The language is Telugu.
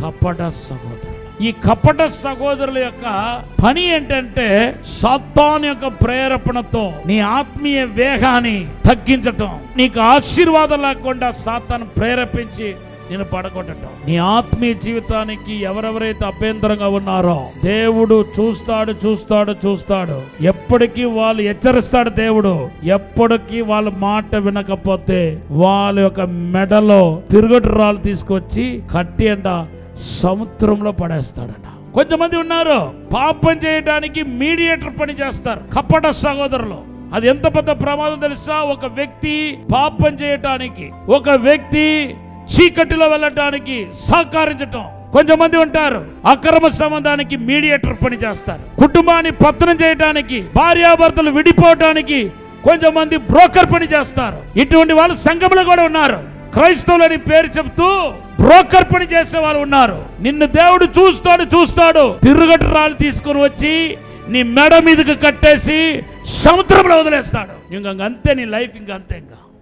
కపట సహోదరులు. ఈ కపట సహోదరుల యొక్క పని ఏంటంటే సాతాను యొక్క ప్రేరేపణతో నీ ఆత్మీయ వేగాన్ని తగ్గించటం, నీకు ఆశీర్వాదం లేకుండా సాతాను ప్రేరేపించి నేను పడగొట్టడం. నీ ఆత్మీయ జీవితానికి ఎవరెవరైతే అభ్యంతరంగా ఉన్నారో దేవుడు చూస్తాడు చూస్తాడు చూస్తాడు. ఎప్పటికీ వాళ్ళు హెచ్చరిస్తాడు దేవుడు. ఎప్పటికీ వాళ్ళ మాట వినకపోతే వాళ్ళ యొక్క మెడలో తిరుగుడు రాళ్ళు తీసుకొచ్చి కట్టి అంట సముద్రంలో పడేస్తాడట. కొంతమంది ఉన్నారు పాపం చేయడానికి మీడియేటర్ పని చేస్తారు, కపట సహోదరులు. అది ఎంత పెద్ద ప్రమాదం తెలుసా? ఒక వ్యక్తి పాపం చేయటానికి, ఒక వ్యక్తి చీకటిలో వెళ్ళటానికి సహకరించటం. కొంతమంది ఉంటారు అక్రమ సంబంధానికి మీడియేటర్ పని చేస్తారు, కుటుంబాన్ని పతనం చేయడానికి, భార్యాభర్తలు విడిపోవటానికి కొంతమంది బ్రోకర్ పని చేస్తారు. ఇటువంటి వాళ్ళు సంఘంలో కూడా ఉన్నారు. క్రైస్తవులని పేరు చెప్తూ బ్రోకర్ పని చేసే వాళ్ళు ఉన్నారు. నిన్ను దేవుడు చూస్తాడు చూస్తాడు తిరుగటి రాళ్ళు తీసుకుని వచ్చి నీ మెడ మీదకి కట్టేసి సముద్రంలో వదిలేస్తాడు. ఇంకంతే నీ లైఫ్, ఇంకంతే.